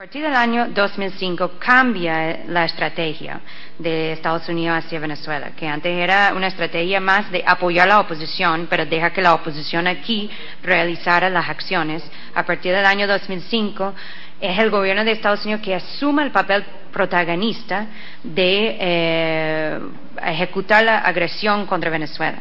A partir del año 2005 cambia la estrategia de Estados Unidos hacia Venezuela, que antes era una estrategia más de apoyar la oposición, pero deja que la oposición aquí realizara las acciones. A partir del año 2005 es el gobierno de Estados Unidos que asume el papel protagonista de ejecutar la agresión contra Venezuela.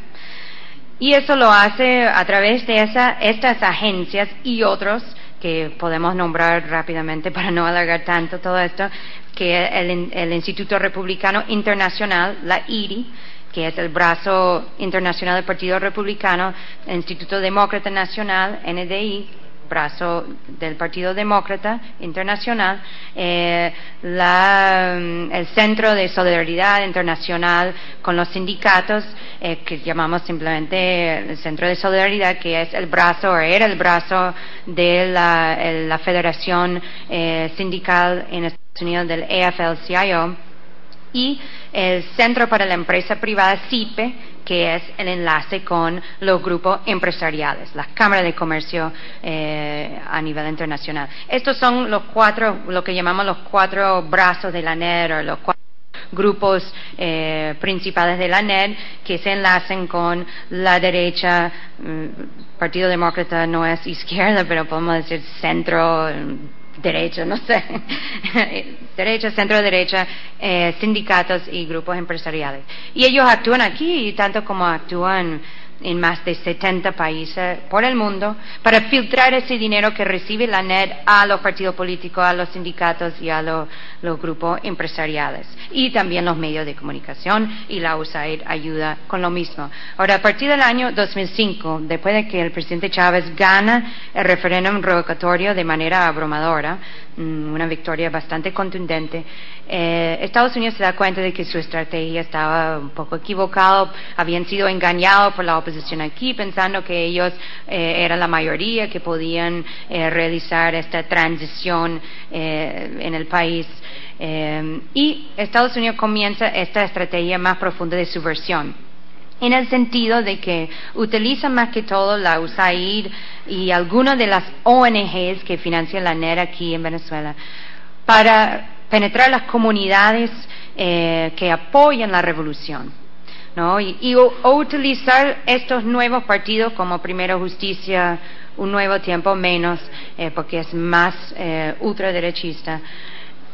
Y eso lo hace a través de estas agencias y otros que podemos nombrar rápidamente para no alargar tanto todo esto, que es el Instituto Republicano Internacional, la IRI, que es el brazo internacional del Partido Republicano, el Instituto Demócrata Nacional, NDI, brazo del Partido Demócrata Internacional, el Centro de Solidaridad Internacional con los sindicatos, que llamamos simplemente el Centro de Solidaridad, que es el brazo, o era el brazo de la Federación Sindical en Estados Unidos del AFL-CIO, y el Centro para la Empresa Privada, CIPE, que es el enlace con los grupos empresariales, las cámaras de comercio a nivel internacional. Estos son los cuatro, lo que llamamos los cuatro brazos de la NED, o los cuatro grupos principales de la NED, que se enlacen con la derecha. Partido Demócrata no es izquierda, pero podemos decir centro, derecha, no sé, derecha, centro derecha, sindicatos y grupos empresariales. Y ellos actúan aquí, tanto como actúan en más de 70 países por el mundo, para filtrar ese dinero que recibe la NED a los partidos políticos, a los sindicatos y a los grupos empresariales. Y también los medios de comunicación, y la USAID ayuda con lo mismo. Ahora, a partir del año 2005, después de que el presidente Chávez gana el referéndum revocatorio de manera abrumadora, una victoria bastante contundente, Estados Unidos se da cuenta de que su estrategia estaba un poco equivocada, habían sido engañados por la oposición aquí, pensando que ellos eran la mayoría, que podían realizar esta transición en el país. Y Estados Unidos comienza esta estrategia más profunda de subversión, en el sentido de que utilizan más que todo la USAID y algunas de las ONGs que financian la NED aquí en Venezuela para penetrar las comunidades que apoyan la revolución, ¿no? O utilizar estos nuevos partidos como Primero Justicia, Un Nuevo Tiempo Menos, porque es más ultraderechista,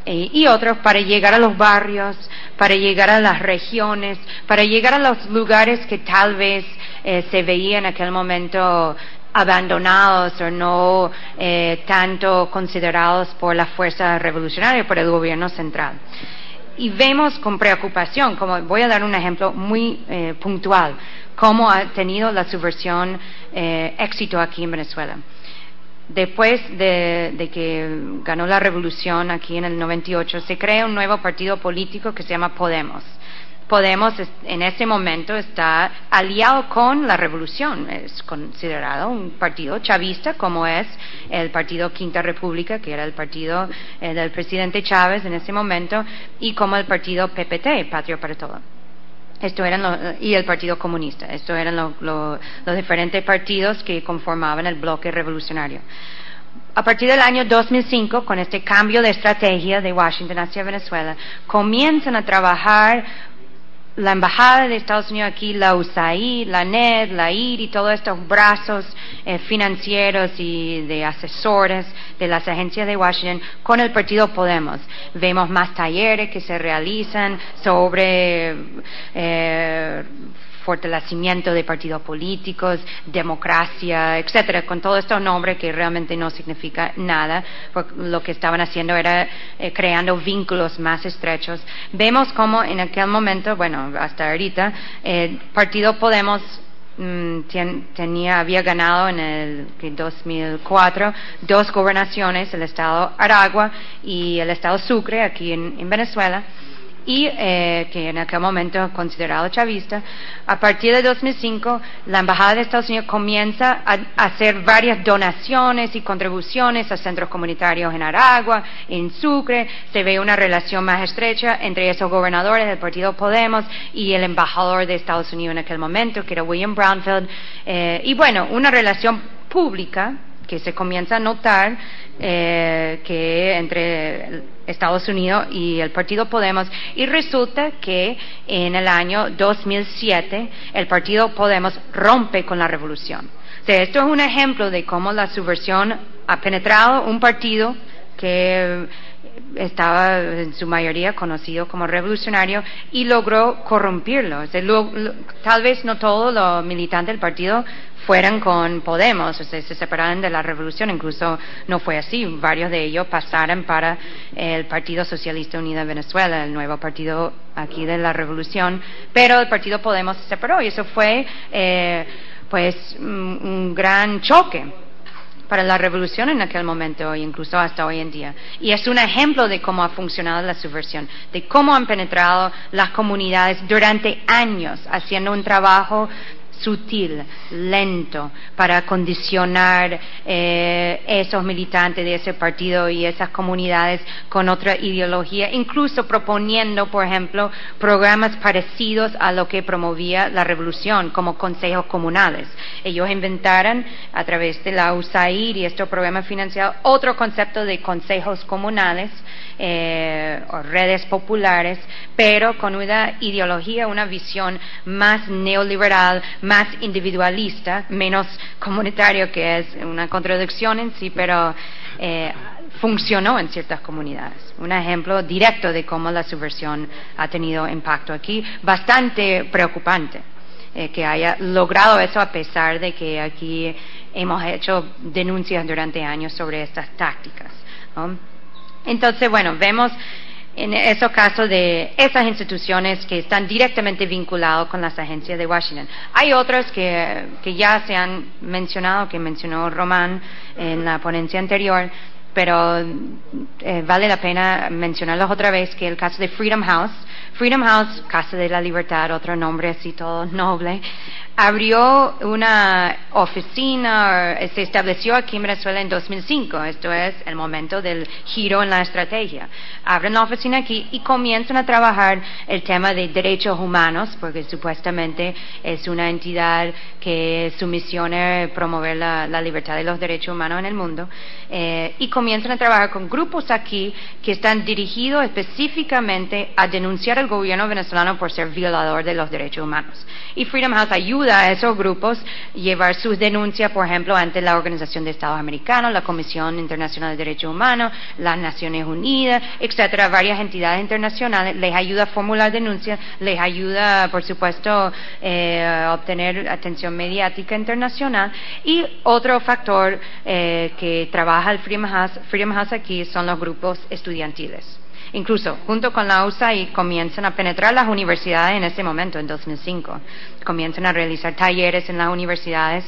y otros para llegar a los barrios, para llegar a las regiones, para llegar a los lugares que tal vez se veían en aquel momento abandonados o no tanto considerados por la fuerza revolucionaria, por el gobierno central. Y vemos con preocupación, como voy a dar un ejemplo muy puntual, cómo ha tenido la subversión éxito aquí en Venezuela. Después de que ganó la revolución aquí en el 98, se crea un nuevo partido político que se llama Podemos. Podemos en ese momento está aliado con la revolución, es considerado un partido chavista, como es el partido Quinta República, que era el partido del presidente Chávez en ese momento, y como el partido PPT, Patria para Todo. Y el Partido Comunista. Estos eran los diferentes partidos que conformaban el bloque revolucionario. A partir del año 2005, con este cambio de estrategia de Washington hacia Venezuela, comienzan a trabajar la Embajada de Estados Unidos aquí, la USAID, la NED, la IRI, todos estos brazos financieros y de asesores de las agencias de Washington con el partido Podemos. Vemos más talleres que se realizan sobre fortalecimiento de partidos políticos, democracia, etcétera, con todos estos nombres que realmente no significa nada, porque lo que estaban haciendo era creando vínculos más estrechos. Vemos como en aquel momento, bueno, hasta ahorita, el partido Podemos había ganado en el 2004 dos gobernaciones, el estado Aragua y el estado Sucre, aquí en Venezuela, y que en aquel momento considerado chavista. A partir de 2005, la Embajada de Estados Unidos comienza a hacer varias donaciones y contribuciones a centros comunitarios en Aragua, en Sucre. Se ve una relación más estrecha entre esos gobernadores del partido Podemos y el embajador de Estados Unidos en aquel momento, que era William Brownfield, y bueno, una relación pública que se comienza a notar que entre Estados Unidos y el partido Podemos, y resulta que en el año 2007 el partido Podemos rompe con la revolución. O sea, esto es un ejemplo de cómo la subversión ha penetrado un partido que estaba en su mayoría conocido como revolucionario y logró corrompirlo. O sea, tal vez no todos los militantes del partido fueran con Podemos, o sea, se separaron de la revolución, incluso no fue así, varios de ellos pasaron para el Partido Socialista Unido de Venezuela, el nuevo partido aquí de la revolución, pero el Partido Podemos se separó y eso fue pues un gran choque para la revolución en aquel momento e incluso hasta hoy en día. Y es un ejemplo de cómo ha funcionado la subversión, de cómo han penetrado las comunidades durante años haciendo un trabajo sutil, lento, para condicionar esos militantes de ese partido y esas comunidades con otra ideología, incluso proponiendo, por ejemplo, programas parecidos a lo que promovía la revolución, como consejos comunales. Ellos inventaron, a través de la USAID y estos programas financiados, otro concepto de consejos comunales, o redes populares, pero con una ideología, una visión más neoliberal, más individualista, menos comunitario, que es una contradicción en sí, pero funcionó en ciertas comunidades. Un ejemplo directo de cómo la subversión ha tenido impacto aquí, bastante preocupante, que haya logrado eso a pesar de que aquí hemos hecho denuncias durante años sobre estas tácticas, ¿no? Entonces, bueno, vemos en esos casos de esas instituciones que están directamente vinculados con las agencias de Washington. Hay otras que ya se han mencionado, que mencionó Román en la ponencia anterior, pero vale la pena mencionarlos otra vez, que el caso de Freedom House, Casa de la Libertad, otro nombre así todo noble, abrió una oficina, se estableció aquí en Venezuela en 2005, esto es el momento del giro en la estrategia. Abren la oficina aquí y comienzan a trabajar el tema de derechos humanos, porque supuestamente es una entidad que su misión es promover la libertad y los derechos humanos en el mundo, y comienzan a trabajar con grupos aquí que están dirigidos específicamente a denunciar al gobierno venezolano por ser violador de los derechos humanos. Y Freedom House ayuda a esos grupos a llevar sus denuncias, por ejemplo, ante la Organización de Estados Americanos, la Comisión Internacional de Derechos Humanos, las Naciones Unidas, etcétera, varias entidades internacionales, les ayuda a formular denuncias, les ayuda, por supuesto, a obtener atención mediática internacional. Y otro factor que trabaja el Freedom House aquí son los grupos estudiantiles. Incluso, junto con la USAID, comienzan a penetrar las universidades en ese momento, en 2005. Comienzan a realizar talleres en las universidades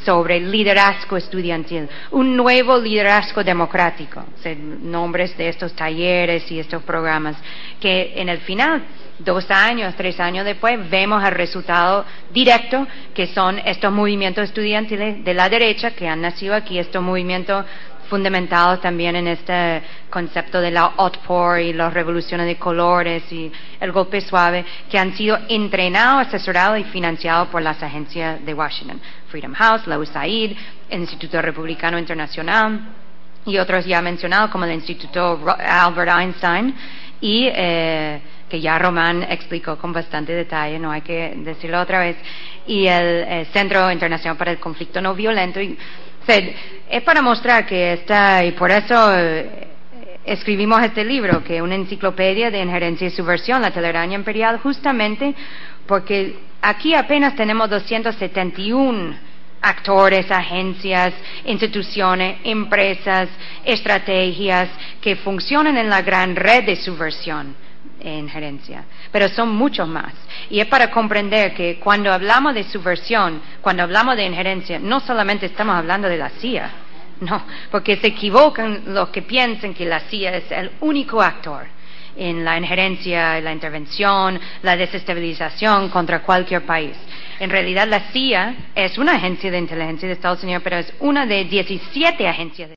sobre liderazgo estudiantil, un nuevo liderazgo democrático, o sea, nombres de estos talleres y estos programas, que en el final, 2 años, 3 años después, vemos el resultado directo, que son estos movimientos estudiantiles de la derecha que han nacido aquí, estos movimientos fundamentados también en este concepto de la Otpor y las revoluciones de colores y el golpe suave, que han sido entrenados, asesorados y financiados por las agencias de Washington, Freedom House, la USAID, el Instituto Republicano Internacional y otros ya mencionados como el Instituto Albert Einstein y que ya Román explicó con bastante detalle, no hay que decirlo otra vez, y el Centro Internacional para el Conflicto No Violento. O sea, es para mostrar que y por eso escribimos este libro, que es una enciclopedia de injerencia y subversión, la telaraña imperial, justamente porque aquí apenas tenemos 271 actores, agencias, instituciones, empresas, estrategias que funcionan en la gran red de subversión e injerencia, pero son muchos más. Y es para comprender que cuando hablamos de subversión, cuando hablamos de injerencia, no solamente estamos hablando de la CIA, no, porque se equivocan los que piensan que la CIA es el único actor en la injerencia, la intervención, la desestabilización contra cualquier país. En realidad la CIA es una agencia de inteligencia de Estados Unidos, pero es una de 17 agencias de